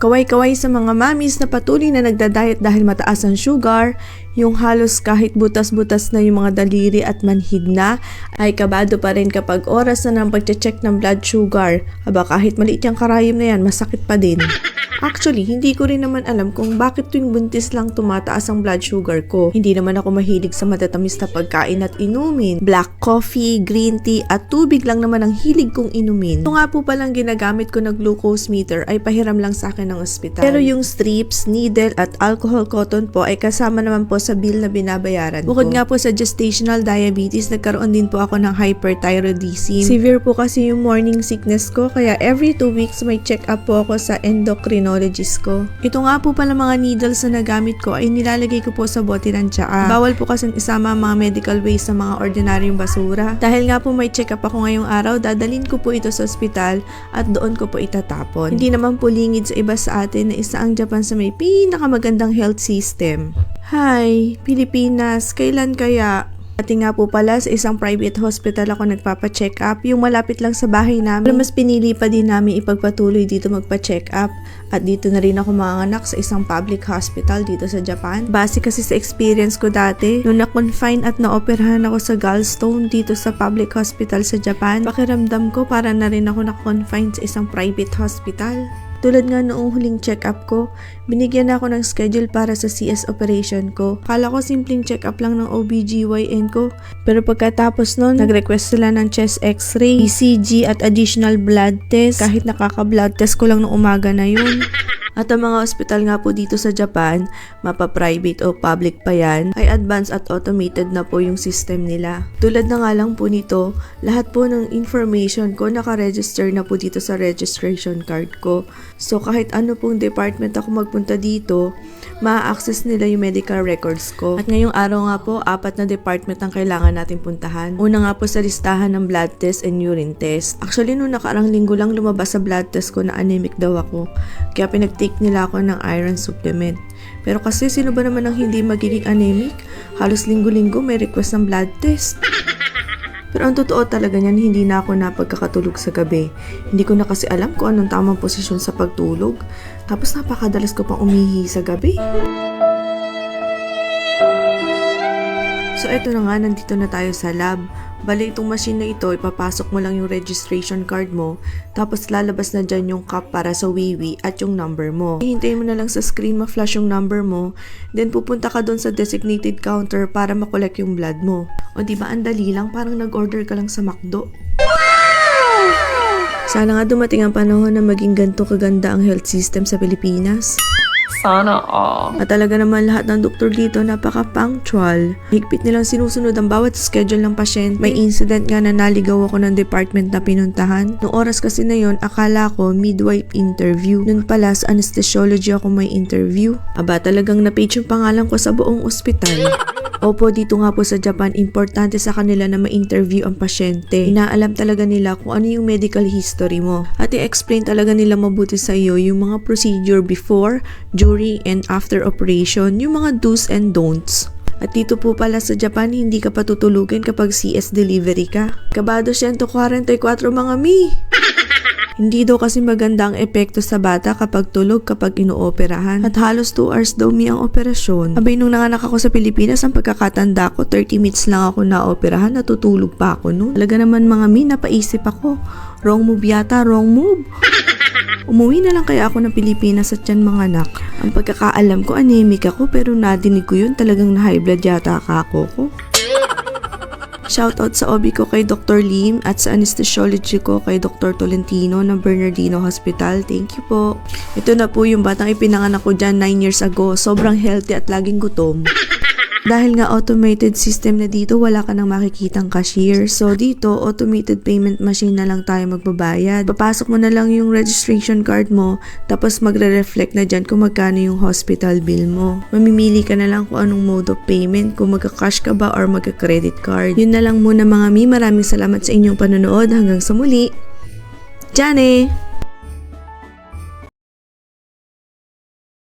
Kaway-kaway sa mga mamis na patuloy na nagda-diet dahil mataas ang sugar, yung halos kahit butas-butas na yung mga daliri at manhid na, ay kabado pa rin kapag oras na ng pagche-check ng blood sugar. Aba kahit maliit yung karayom na yan, masakit pa din. Actually, hindi ko rin naman alam kung bakit tuwing buntis lang tumataas ang blood sugar ko. Hindi naman ako mahilig sa matatamis na pagkain at inumin. Black coffee, green tea at tubig lang naman ang hilig kong inumin. Ito nga po palang ginagamit ko na glucose meter ay pahiram lang sa akin ng ospital. Pero yung strips, needle at alcohol cotton po ay kasama naman po sa bill na binabayaran ko. Bukod nga po sa gestational diabetes, nagkaroon din po ako ng hyperthyroidism. Severe po kasi yung morning sickness ko kaya every 2 weeks may check up po ako sa endocrinologist ko. Ito nga po pala mga needles na nagamit ko ay nilalagay ko po sa bote ng tsaa. Bawal po kasi isama mga medical waste sa mga ordinaryong basura. Dahil nga po may check up ako ngayong araw, dadalhin ko po ito sa ospital at doon ko po itatapon. Hindi naman po lingid sa iba sa atin na isa ang Japan sa may pinakamagandang health system. Hi, Pilipinas, kailan kaya? Dati nga po pala sa isang private hospital ako nagpapa-check up, yung malapit lang sa bahay namin. Pero mas pinili pa din namin ipagpatuloy dito magpa-check up. At dito na rin ako manganak sa isang public hospital dito sa Japan. Base kasi sa experience ko dati, nung na-confine at na-operahan ako sa gallstone dito sa public hospital sa Japan, pakiramdam ko para na rin ako na-confine sa isang private hospital. Tulad nga noong huling check-up ko, binigyan na ako ng schedule para sa CS operation ko. Kala ko simpleng check-up lang ng OBGYN ko. Pero pagkatapos nun, nag-request sila ng chest x-ray, ECG at additional blood test. Kahit nakaka-blood test ko lang noong umaga na yun. At ang mga ospital nga po dito sa Japan, mapa-private o public pa yan, ay advanced at automated na po yung system nila. Tulad na nga lang po nito, lahat po ng information ko naka-register na po dito sa registration card ko. So kahit ano pong department ako magpunta dito, ma-access nila yung medical records ko. At ngayong araw nga po, 4 na department ang kailangan natin puntahan. Una nga po sa listahan ng blood test and urine test. Actually, noong nakarang linggo lang lumabas sa blood test ko na anemic daw ako. Kaya pinag-take nila ako ng iron supplement. Pero kasi sino ba naman ang hindi magiging anemic? Halos linggo-linggo may request ng blood test. Pero ang totoo talaga niyan, hindi na ako napagkakatulog sa gabi. Hindi ko na kasi alam kung anong tamang posisyon sa pagtulog. Tapos napakadalas ko pang umihi sa gabi. So eto na nga, nandito na tayo sa lab. Bali itong machine na ito, ipapasok mo lang yung registration card mo, tapos lalabas na dyan yung cup para sa wiwi at yung number mo. Hihintayin mo na lang sa screen ma-flash yung number mo, then pupunta ka doon sa designated counter para makolek yung blood mo. O diba ang dali lang, parang nag-order ka lang sa McDo. Sana nga dumating ang panahon na maging ganito kaganda ang health system sa Pilipinas. Sana all. At talaga naman lahat ng doktor dito napaka-punctual. Higpit nilang sinusunod ang bawat schedule ng pasyente. May incident nga na naligaw ako ng department na pinuntahan. Noong oras kasi na yon, akala ko midwife interview. Noon pala sa anesthesiology ako may interview. Aba talagang na-page yung pangalan ko sa buong ospital. Opo, dito nga po sa Japan, importante sa kanila na ma-interview ang pasyente. Inaalam talaga nila kung ano yung medical history mo. At i-explain talaga nila mabuti sa iyo yung mga procedure before, during, and after operation, yung mga do's and don'ts. At dito po pala sa Japan, hindi ka patutulugin kapag CS delivery ka. Kabado 144 mga mi! Hindi daw kasi maganda ang epekto sa bata kapag tulog kapag inooperahan. At halos 2 hours daw ang operasyon. Abay nung nanganak ako sa Pilipinas, ang pagkakatanda ko, 30 minutes lang ako naoperahan, natutulog pa ako noon. Talaga naman mga mi, napaisip ako. Wrong move yata, wrong move. Umuwi na lang kaya ako ng Pilipinas at yan mga anak. Ang pagkakaalam ko, anemic ako pero nadinig ko yun, talagang na high blood yata ako ko. Shoutout sa OB ko kay Dr. Lim at sa anesthesiology ko kay Dr. Tolentino ng Bernardino Hospital. Thank you po. Ito na po yung batang ipinanganak ko dyan 9 years ago. Sobrang healthy at laging gutom. Dahil nga automated system na dito, wala ka nang makikitang cashier. So dito, automated payment machine na lang tayo magbabayad. Papasok mo na lang yung registration card mo, tapos magre-reflect na dyan kung magkano yung hospital bill mo. Mamimili ka na lang kung anong mode of payment, kung magka-cash ka ba or magka-credit card. Yun na lang muna mga mi, maraming salamat sa inyong panonood. Hanggang sa muli. Jane!